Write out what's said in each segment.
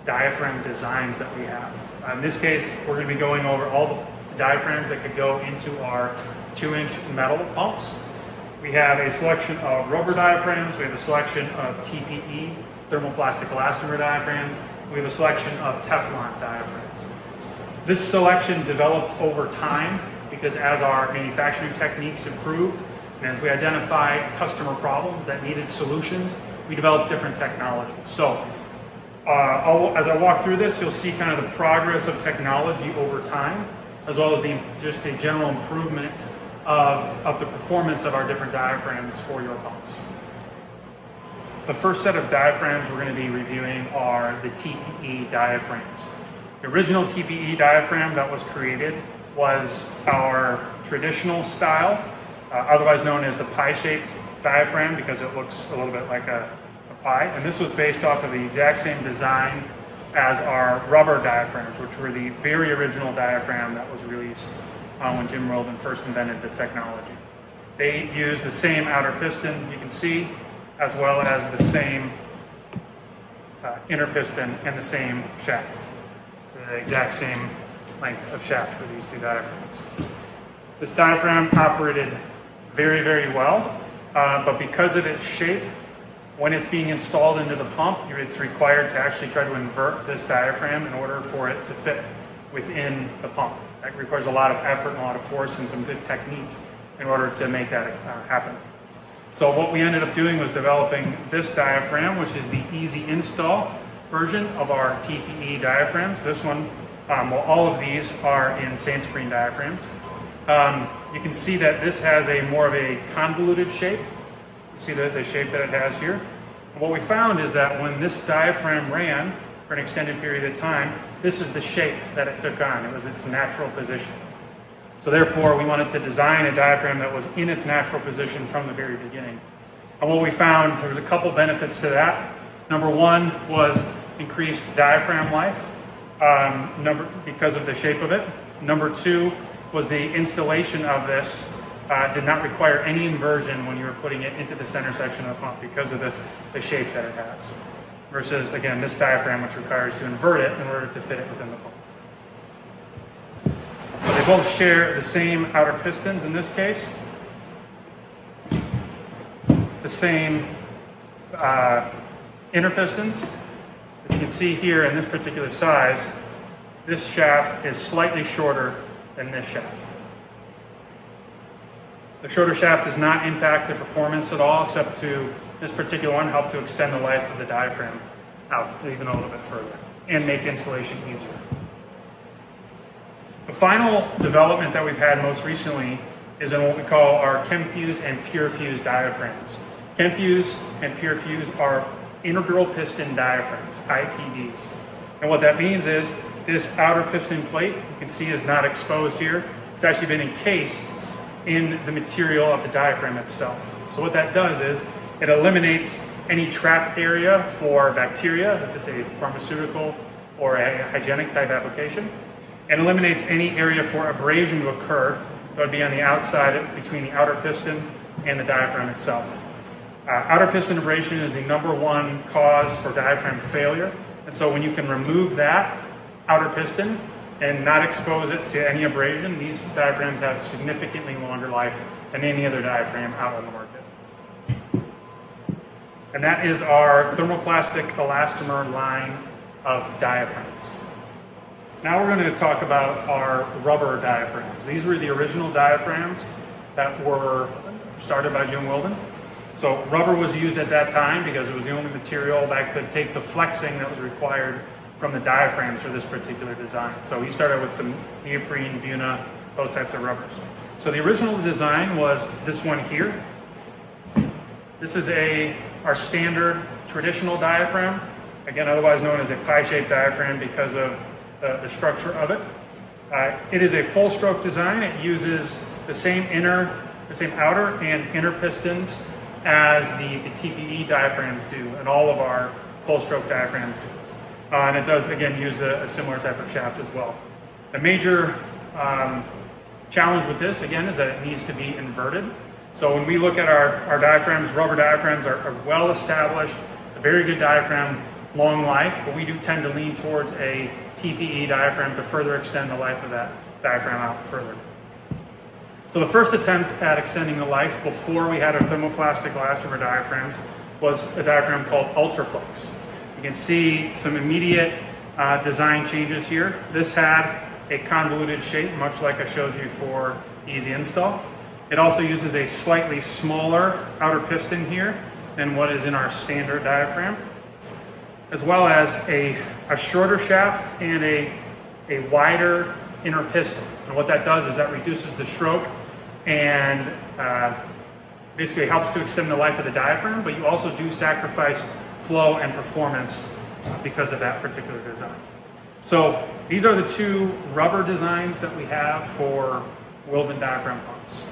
diaphragm designs that we have. In this case, we're going to be going over all the diaphragms that could go into our 2-inch metal pumps. We have a selection of rubber diaphragms, we have a selection of TPE, thermoplastic elastomer diaphragms, we have a selection of Teflon diaphragms. This selection developed over time because as our manufacturing techniques improved and as we identified customer problems that needed solutions, we developed different technologies. So as I walk through this, you'll see kind of the progress of technology over time, as well as just the general improvement of the performance of our different diaphragms for your pumps. The first set of diaphragms we're going to be reviewing are the Tpe diaphragms. The original Tpe diaphragm that was created was our traditional style, otherwise known as the pie-shaped diaphragm because it looks a little bit like a pie. And this was based off of the exact same design as our rubber diaphragms, which were the very original diaphragm that was released when Jim Wilden first invented the technology. They use the same outer piston, you can see, as well as the same inner piston and the same shaft. The exact same length of shaft for these two diaphragms. This diaphragm operated very, very well, but because of its shape, when it's being installed into the pump, it's required to actually try to invert this diaphragm in order for it to fit within the pump. That requires a lot of effort and a lot of force and some good technique in order to make that happen. So what we ended up doing was developing this diaphragm, which is the easy install version of our Tpe diaphragms. This one, well, all of these are in Santoprene diaphragms. You can see that this has more of a convoluted shape. You see the shape that it has here. And what we found is that when this diaphragm ran for an extended period of time, this is the shape that it took on. It was its natural position. So therefore, we wanted to design a diaphragm that was in its natural position from the very beginning. And what we found, there was a couple benefits to that. Number one was increased diaphragm life because of the shape of it. Number two was the installation of this did not require any inversion when you were putting it into the center section of the pump because of the shape that it has. Versus, again, this diaphragm, which requires to invert it in order to fit it within the pump. But they both share the same outer pistons in this case, the same inner pistons. As you can see here in this particular size, this shaft is slightly shorter than this shaft. The shorter shaft does not impact the performance at all, except to this particular one help to extend the life of the diaphragm out even a little bit further and make installation easier. The final development that we've had most recently is in what we call our ChemFuse and PureFuse diaphragms. ChemFuse and PureFuse are integral piston diaphragms, IPDs. And what that means is this outer piston plate, you can see, is not exposed here. It's actually been encased in the material of the diaphragm itself. So what that does is it eliminates any trapped area for bacteria, if it's a pharmaceutical or a hygienic type application, and eliminates any area for abrasion to occur that would be on the outside between the outer piston and the diaphragm itself. Outer piston abrasion is the #1 cause for diaphragm failure, and so when you can remove that outer piston and not expose it to any abrasion, these diaphragms have significantly longer life than any other diaphragm out on the market. And that is our thermoplastic elastomer line of diaphragms. Now we're going to talk about our rubber diaphragms. These were the original diaphragms that were started by Jim Wilden. So rubber was used at that time because it was the only material that could take the flexing that was required from the diaphragms for this particular design. So he started with some neoprene, Buna, those types of rubbers. So the original design was this one here. This is our standard traditional diaphragm, again otherwise known as a pie-shaped diaphragm because of the structure of it. It is a full stroke design. It uses the same outer and inner pistons as the Tpe diaphragms do, and all of our full stroke diaphragms do. And it does, again, use a similar type of shaft as well. The major challenge with this, again, is that it needs to be inverted. So when we look at our diaphragms, rubber diaphragms are well established, a very good diaphragm, long life, but we do tend to lean towards a Tpe diaphragm to further extend the life of that diaphragm out further. So the first attempt at extending the life before we had our thermoplastic elastomer diaphragms was a diaphragm called Ultraflex. You can see some immediate design changes here. This had a convoluted shape, much like I showed you for easy install. It also uses a slightly smaller outer piston here than what is in our standard diaphragm, as well as a shorter shaft and a wider inner piston. And what that does is that reduces the stroke and basically helps to extend the life of the diaphragm, but you also do sacrifice flow and performance because of that particular design. So these are the two rubber designs that we have for Wilden diaphragm pumps.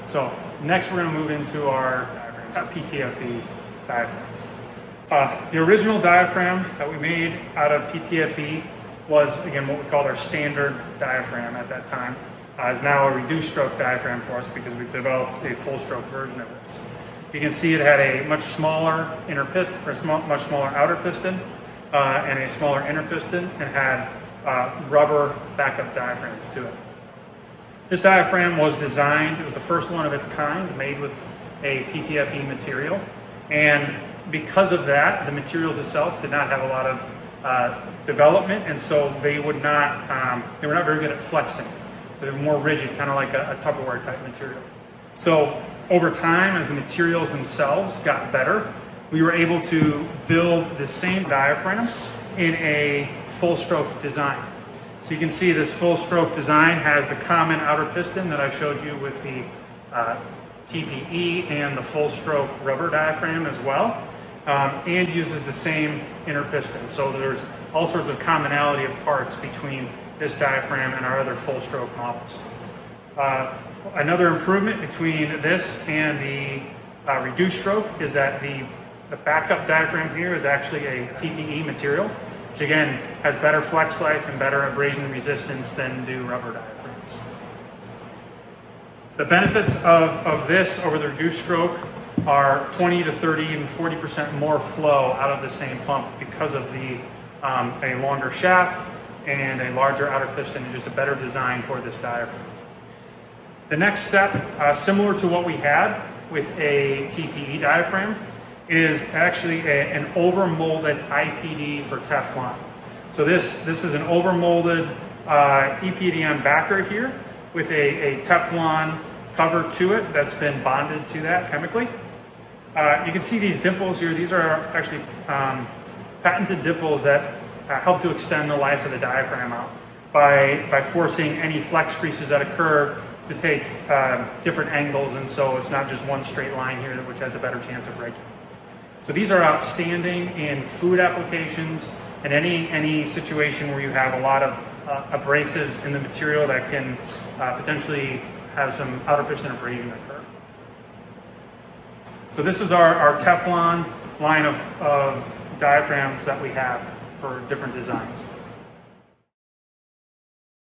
So next we're going to move into our Ptfe diaphragms. The original diaphragm that we made out of Ptfe was, again, what we called our standard diaphragm at that time. Is now a reduced stroke diaphragm for us because we've developed a full stroke version of this. You can see it had a much smaller inner piston, or much smaller outer piston, and a smaller inner piston, and had rubber backup diaphragms to it. This diaphragm was designed, it was the first one of its kind, made with a Ptfe material, and because of that, the materials itself did not have a lot of development, and so they were not very good at flexing. So they were more rigid, kind of like a Tupperware type material. So over time, as the materials themselves got better, we were able to build the same diaphragm in a full stroke design. So you can see this full stroke design has the common outer piston that I showed you with the Tpe and the full stroke rubber diaphragm as well, and uses the same inner piston. So there's all sorts of commonality of parts between this diaphragm and our other full stroke models. Another improvement between this and the reduced stroke is that the backup diaphragm here is actually a Tpe material, which again has better flex life and better abrasion resistance than do rubber diaphragms. The benefits of this over the reduced stroke are 20 to 30, even 40% more flow out of the same pump because of a longer shaft and a larger outer piston, and just a better design for this diaphragm. The next step, similar to what we had with a Tpe diaphragm, is actually an overmolded IPD for Teflon. So this is an overmolded EPDM backer here with a Teflon cover to it that's been bonded to that chemically. You can see these dimples here. These are actually patented dimples that help to extend the life of the diaphragm out by forcing any flex creases that occur to take different angles, and so it's not just one straight line here which has a better chance of breaking. So these are outstanding in food applications and any situation where you have a lot of abrasives in the material that can potentially have some outer piston abrasion occur. So this is our Teflon line of diaphragms that we have for different designs.